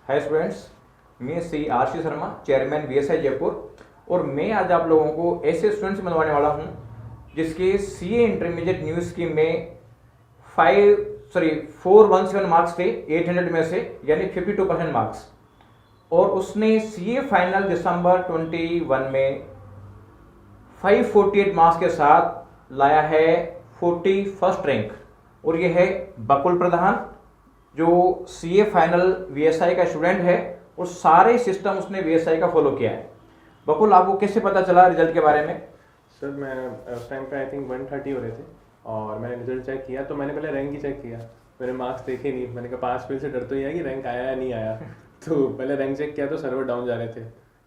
Hi students, मैं Shri RC Sharma, chairman BSI Jaipur. और मैं आज आप लोगों को ऐसे स्टूडेंट्स मिलवाने वाला हूं जिसके सीए इंटरमीडिएट न्यू स्कीम में 417 मार्क्स थे 800 में से, यानी 52% मार्क्स। और उसने सीए फाइनल दिसंबर 21 में 548 मार्क्स के साथ लाया है 41st रैंक। और ये है बकुल प्रधान, जो सीए फाइनल वीएसआई का स्टूडेंट है और सारे सिस्टम उसने वीएसआई का फॉलो किया है। बकुल, आपको कैसे पता चला रिजल्ट के बारे में? सर मैं उस टाइम पे आई थिंक 130 हो रहे थे और मैंने रिजल्ट चेक किया तो मैंने पहले रैंक ही चेक किया। मैंने मार्क्स देखे नहीं, मैंने कहा पास फेल से डर तो ही है कि रैंक आया या नहीं आया। तो पहले रैंक चेक किया तो सर्वर डाउन जा रहे थे,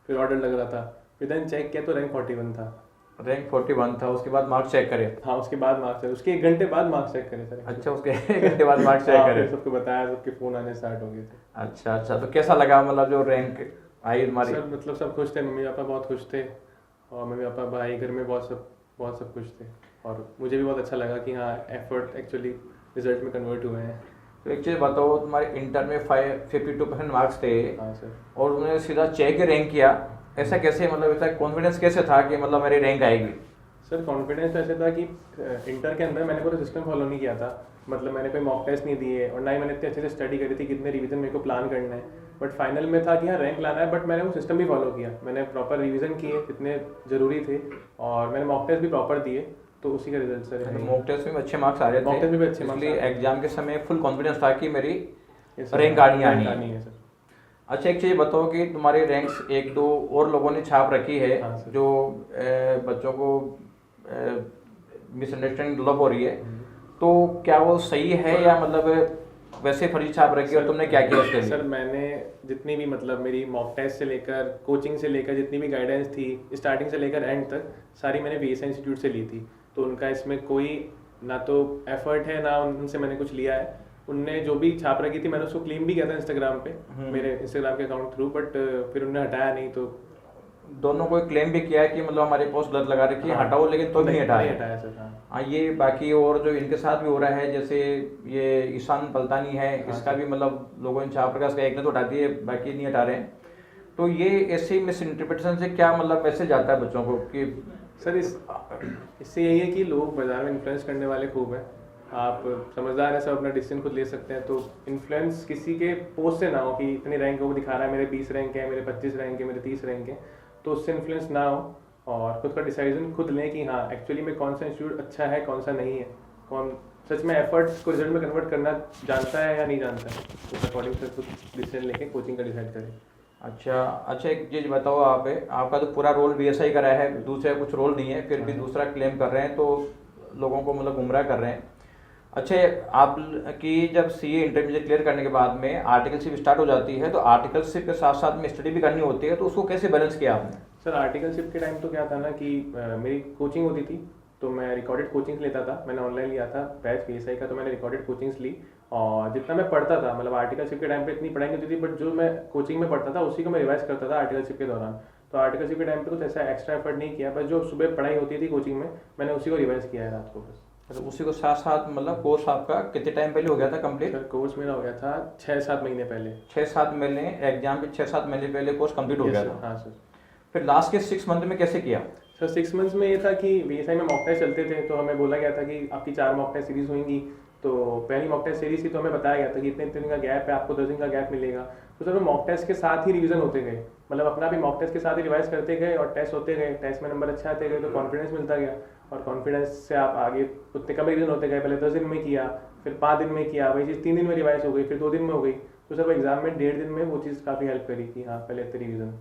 फिर ऑर्डर लग रहा था, फिर देन चेक किया तो रैंक 41 था। रैंक 41 था, उसके बाद मार्क्स चेक करे? हाँ, उसके बाद मार्क्स, उसके 1 घंटे बाद मार्क्स चेक करे सर। अच्छा, उसके 1 घंटे बाद मार्क्स चेक करे? सबको बताया, सबके फ़ोन आने स्टार्ट हो गए थे। अच्छा, तो कैसा लगा, मतलब जो रैंक आई तुम्हारी? सर मतलब सब खुश थे, मम्मी पापा बहुत खुश थे और मम्मी पापा भाई घर में बहुत सब खुश थे। और मुझे भी बहुत अच्छा लगा कि हाँ एफर्ट एक्चुअली रिजल्ट में कन्वर्ट हुए हैं। तो एक चीज़ बताओ, तुम्हारे इंटर में 52% मार्क्स थे। हाँ सर। और उन्होंने सीधा चेक ही रैंक किया, ऐसा कैसे? मतलब ऐसा कॉन्फिडेंस कैसे था कि मतलब मेरी रैंक आएगी? सर कॉन्फिडेंस ऐसे था कि इंटर के अंदर मैंने पूरा सिस्टम फॉलो नहीं किया था। मतलब मैंने कोई मॉक टेस्ट नहीं दिए और ना ही मैंने इतने अच्छे से स्टडी करी थी कितने रिवीजन मेरे को प्लान करना है। बट फाइनल में था कि हाँ रैंक लाना है, बट मैंने वो सिस्टम भी फॉलो किया। मैंने प्रॉपर रिवीजन किए जितने ज़रूरी थे और मैंने मॉक टेस्ट भी प्रॉपर दिए, तो उसी का रिजल्ट सर है। मॉक टेस्ट में अच्छे मार्क्स आ रहे थे? मॉक टेस्ट में भी अच्छे मार्क्स, इसलिए एग्जाम के समय फुल कॉन्फिडेंस था कि मेरी रैंक रैंक आनी है सर। अच्छा, एक चीज़ बताओ कि तुम्हारे रैंक्स 1-2 और लोगों ने छाप रखी है। हाँ सर। जो बच्चों को मिसअंडरस्टैंडिंग डेवलप हो रही है, तो क्या वो सही है या मतलब वैसे फर्जी छाप रखी है? और तुमने क्या किया उसके लिए? सर मैंने जितनी भी मतलब मेरी मॉक टेस्ट से लेकर कोचिंग से लेकर जितनी भी गाइडेंस थी स्टार्टिंग से लेकर एंड तक सारी मैंने बीएसआई इंस्टीट्यूट से ली थी। तो उनका इसमें कोई ना तो एफर्ट है ना उनसे मैंने कुछ लिया है। उनने जो भी छाप रखी थी मैंने उसको क्लेम भी किया था इंस्टाग्राम पे, मेरे इंस्टाग्राम के अकाउंट थ्रू, बट फिर उन्होंने हटाया नहीं। तो दोनों को क्लेम भी किया है कि मतलब हमारी पोस्ट गलत लगा रखी है, हटाओ, लेकिन तो भी नहीं हटाया सर। हाँ, ये बाकी और जो इनके साथ भी हो रहा है, जैसे ये ईशान पलतानी है, इसका भी मतलब लोगों ने छाप रखा, इसका एक ने तो हटा दिए, बाकी नहीं हटा रहे हैं। तो ये ऐसे मिस इंटरप्रिटेशन से क्या मतलब मैसेज आता है बच्चों को कि सर इससे यही है कि लोग बाजार में इन्फ्लुएंस करने वाले खूब हैं। आप समझदार हैं, सब अपना डिसीजन खुद ले सकते हैं। तो इन्फ्लुएंस किसी के पोस्ट से ना हो कि इतनी रैंक वो दिखा रहा है, मेरे 20 रैंक है, मेरे 25 रैंक है, मेरे 30 रैंक है, तो उससे इन्फ्लुएंस ना हो और खुद का डिसीजन खुद लें कि हाँ एक्चुअली में कौन सा इंस्टीट्यूट अच्छा है कौन सा नहीं है, कौन सच में एफर्ट्स को रिजल्ट में कन्वर्ट करना जानता है या नहीं जानता है। तो उस अकॉर्डिंग से खुद डिसीजन लेके कोचिंग का डिसाइड करें। अच्छा, एक चीज़ बताओ, आपका तो पूरा रोल बीएसआई का रहा है, दूसरा कुछ रोल नहीं है, फिर भी दूसरा क्लेम कर रहे हैं, तो लोगों को मतलब गुमराह कर रहे हैं। अच्छा, आप की जब सीए इंटरमीडिएट क्लियर करने के बाद में आर्टिकलशिप स्टार्ट हो जाती है, तो आर्टिकलशिप के साथ साथ में स्टडी भी करनी होती है, तो उसको कैसे बैलेंस किया आपने? सर आर्टिकलशिप के टाइम तो क्या था ना कि मेरी कोचिंग होती थी, तो मैं रिकॉर्डेड कोचिंग्स लेता था। मैंने ऑनलाइन लिया था बैच बीएसआई का, तो मैंने रिकॉर्डेड कोचिंग्स ली और जितना मैं पढ़ता था, मतलब आर्टिकलशिप के टाइम पे इतनी पढ़ाई नहीं होती थी, बट जो मैं कोचिंग में पढ़ता था उसी को मैं रिवाइज करता था आर्टिकलशिप के दौरान। तो आर्टिकलशिप के टाइम पे कुछ ऐसा एक्स्ट्रा एफर्ट नहीं किया, बस जो सुबह पढ़ाई होती थी कोचिंग में मैंने उसी को रिवाइज किया है रात को बस। तो उसी को साथ साथ मतलब कोर्स आपका कितने टाइम पहले हो गया था कंप्लीट? सर कोर्स मेरा हो गया था 6-7 महीने पहले। 6-7 महीने, एग्जाम के 6-7 महीने पहले कोर्स कंप्लीट हो गया था? हाँ सर। फिर लास्ट के 6 मंथ में कैसे किया? सर 6 मंथ्स में ये था कि बीएसआई में मॉक टेस्ट चलते थे, तो हमें बोला गया था कि आपकी 4 मॉक टेस्ट सीरीज होंगी। तो पहली मॉक टेस्ट सीरीज थी तो हमें बताया गया था कि इतने दिन का गैप है, आपको 10 दिन का गैप मिलेगा। तो सर मॉक टेस्ट के साथ ही रिवीजन होते गए, मतलब अपना भी मॉक टेस्ट के साथ ही रिवाइज करते गए और टेस्ट होते गए। टेस्ट में नंबर अच्छे आते गए तो कॉन्फिडेंस मिलता गया और कॉन्फिडेंस से आप आगे उतने कम रिवीजन होते गए। पहले 10 दिन में किया, फिर 5 दिन में किया, वही चीज़ 3 दिन में रिवाइज हो गई, फिर 2 दिन में हो गई। तो सर एग्जाम में 1.5 दिन में वो चीज़ काफ़ी हेल्प करी कि हाँ पहले इतने रिवीजन।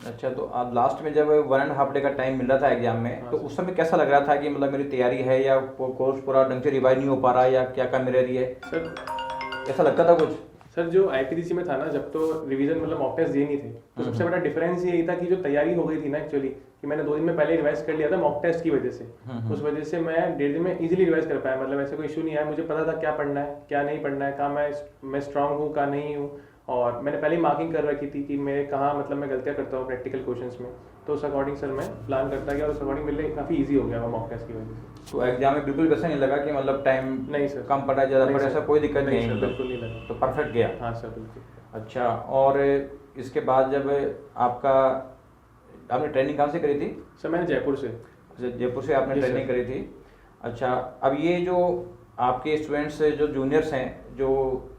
अच्छा, तो आप लास्ट में जब 1.5 डे का टाइम मिल रहा था एग्जाम में, हाँ, तो उस समय कैसा लग रहा था कि मतलब मेरी तैयारी है या कोर्स पूरा ढंग से रिवाइज नहीं हो पा रहा या क्या कमी रह रही है? सर ऐसा लगता था कुछ? सर जो आईपीसीसी में था ना, जब तो रिवीजन मतलब मॉक टेस्ट दिए नहीं थे, तो सबसे बड़ा डिफरेंस यही था कि जो तैयारी हो गई थी ना एक्चुअली, कि मैंने 2 दिन में पहले रिवाइज कर लिया था मॉक टेस्ट की वजह से। उस वजह से मैं 1.5 दिन में इजीली रिवाइज कर पाया। मतलब ऐसे कोई इशू नहीं आया, मुझे पता था क्या पढ़ना है क्या नहीं पढ़ना है, कहाँ मैं स्ट्रांग हूँ कहाँ नहीं हूँ। और मैंने पहले ही मार्किंग कर रखी थी कि मैं कहाँ मतलब मैं गलतियाँ करता हूँ प्रैक्टिकल क्वेश्चंस में। तो उस अकॉर्डिंग सर मैं प्लान करता गया और उस अकॉर्डिंग मेरे लिए काफ़ी ईजी हो गया वो मॉक टेस्ट की वजह से। तो एग्जाम में बिल्कुल वैसा नहीं लगा कि मतलब टाइम नहीं सर, कम पड़ा ज़्यादा नहीं पड़ा, सर, ऐसा कोई दिक्कत नहीं सर, है? बिल्कुल नहीं लगा। तो परफेक्ट गया? हाँ सर बिल्कुल। अच्छा, और इसके बाद जब आपने ट्रेनिंग कहाँ से करी थी? सर मैंने जयपुर से। अच्छा, जयपुर से आपने जी ट्रेनिंग सर। करी थी। अच्छा, अब ये जो आपके स्टूडेंट्स जो जूनियर्स हैं, जो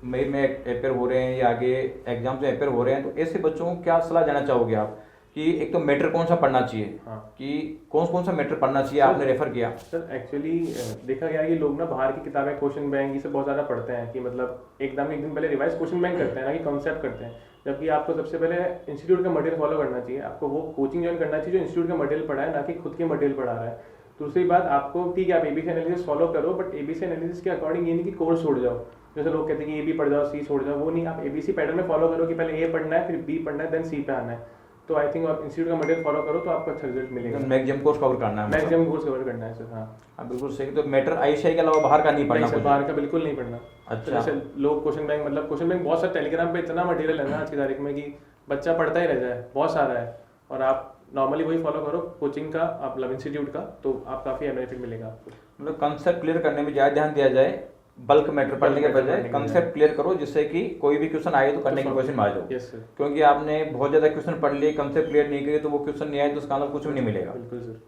मेन में अपेयर हो रहे हैं या आगे एग्जाम में अपेयर हो रहे हैं, तो ऐसे बच्चों को क्या सलाह देना चाहोगे आप कि एक तो मैटर कौन सा पढ़ना चाहिए, हाँ कि कौन कौन सा मैटर पढ़ना चाहिए? सर, आपने रेफर किया। सर एक्चुअली देखा गया है कि लोग ना बाहर की किताबें, क्वेश्चन बैंक ये सब बहुत ज़्यादा पढ़ते हैं कि मतलब एकदम एक दिन पहले रिवाइज क्वेश्चन बैंक करते हैं ना कि कॉन्सेप्ट करते हैं, जबकि आपको सबसे पहले इंस्टीट्यूट का मटेरियल फॉलो करना चाहिए। आपको वो कोचिंग ज्वाइन करना चाहिए जो इंस्टीट्यूट का मटेरियल पढ़ा है, ना कि खुद के मटेरियल पढ़ा रहा है। दूसरी बात, आपको ठीक है आप एबीसी एनालिसिस फॉलो करो, बट एबीसी एनालिसिस के अकॉर्डिंग ये नहीं कि कोर्स छोड़ जाओ। जैसे लोग कहते हैं कि ए बी पढ़ जाओ, सी छोड़ जाओ, वो नहीं। आप एबीसी पैटर्न में फॉलो करो कि पहले ए पढ़ना है, फिर बी पढ़ना है, देन सी पे आना है। तो आई थिंक आप इंस्टीट्यूट का मटेरियल फॉलो करो तो आपको अच्छा रिजल्ट मिलेगा। मैक्सिमम कोर्स कवर करना है, मैक्सिमम कोर्स कवर करना है सर। हाँ हाँ बिल्कुल सही। तो मैटर आईसीआई के अलावा बाहर का नहीं पढ़ना नहीं सर, कुछ? बाहर का बिल्कुल नहीं पढ़ना। अच्छा। जैसे लोग क्वेश्चन बैंक, मतलब क्वेश्चन बैंक बहुत सारा टेलीग्राम पे इतना मटेरियल है ना आज की तारीख में कि बच्चा पढ़ता ही रह जाए, बहुत सारा है। और आप नॉर्मली वही फॉलो करो कोचिंग का, आप मतलब इंस्टीट्यूट का, तो आप काफ़ी बेनिफिट मिलेगा आपको। मतलब कंसेप्ट क्लियर करने में ज़्यादा ध्यान दिया जाए, बल्क मैटर पढ़ने के बजाय कंसेप्ट क्लियर करो, जिससे कि कोई भी क्वेश्चन आए तो करने की क्वेश्चन में आ जाओ। Yes sir. क्योंकि आपने बहुत ज़्यादा क्वेश्चन पढ़ लिए, कंसेप्ट क्लियर नहीं किए, तो वो क्वेश्चन नहीं आए तो उसका मतलब कुछ भी नहीं मिलेगा। बिल्कुल सर।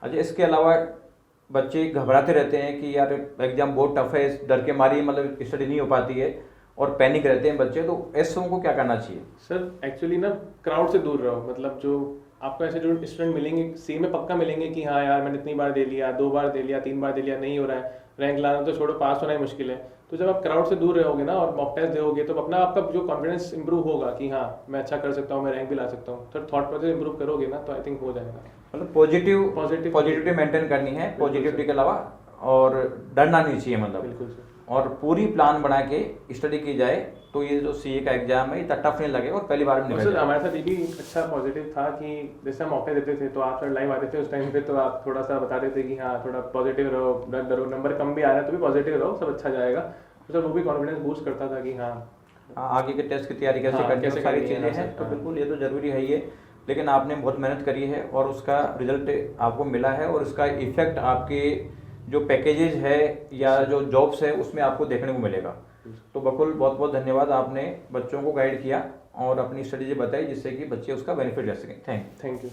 अच्छा, इसके अलावा बच्चे घबराते रहते हैं कि यार एग्जाम बहुत टफ है, इस डर के मारी मतलब स्टडी नहीं हो पाती है और पैनिक रहते हैं बच्चे, तो ऐसे को क्या करना चाहिए? सर एक्चुअली ना क्राउड से दूर रहो। मतलब जो आपको ऐसे जो स्टूडेंट मिलेंगे सी में पक्का मिलेंगे कि हाँ यार मैंने इतनी बार दे लिया, 2 बार दे लिया, 3 बार दे लिया, नहीं हो रहा है, रैंक लाना तो छोड़ो, पास होना ही मुश्किल है। तो जब आप क्राउड से दूर रहोगे ना और मॉक टेस्ट दोगे तो अपना आपका जो कॉन्फिडेंस इंप्रूव होगा कि हाँ मैं अच्छा कर सकता हूँ, मैं रैंक भी ला सकता हूँ। तो थॉट प्रोसेस इंप्रूव करोगे ना तो आई थिंक हो जाएगा। मतलब Positivity पॉजिटिविटी मेंटेन करनी है, पॉजिटिविटी के अलावा, और डरना नहीं चाहिए मतलब। बिल्कुल सर। और पूरी प्लान बना के स्टडी की जाए तो ये जो सीए का एग्जाम है इतना टफ नहीं लगेगा और पहली बार में निकल सर जाएगा। हमारे साथ ये भी अच्छा पॉजिटिव था कि जैसे हम मौके देते थे तो आप सर लाइव आते थे उस टाइम पे, तो आप थोड़ा सा बताते थे कि हाँ थोड़ा पॉजिटिव रहो, डरो, नंबर कम भी आ रहा है तो भी पॉजिटिव रहो, सब अच्छा जाएगा। तो सर वो भी कॉन्फिडेंस बूस्ट करता था कि हाँ आगे के टेस्ट की तैयारी कैसे हाँ, करनी है, कैसे सारी करनी है, चीज़ें हाँ हैं। सर, तो हाँ। बिल्कुल ये तो ज़रूरी है ये, लेकिन आपने बहुत मेहनत करी है और उसका रिजल्ट आपको मिला है, और इसका इफेक्ट आपके जो पैकेजेज है या जो जॉब्स है उसमें आपको देखने को मिलेगा। तो बकुल बहुत बहुत धन्यवाद, आपने बच्चों को गाइड किया और अपनी स्ट्रेटेजी बताई जिससे कि बच्चे उसका बेनिफिट ले सकें। Thank you. Thank you.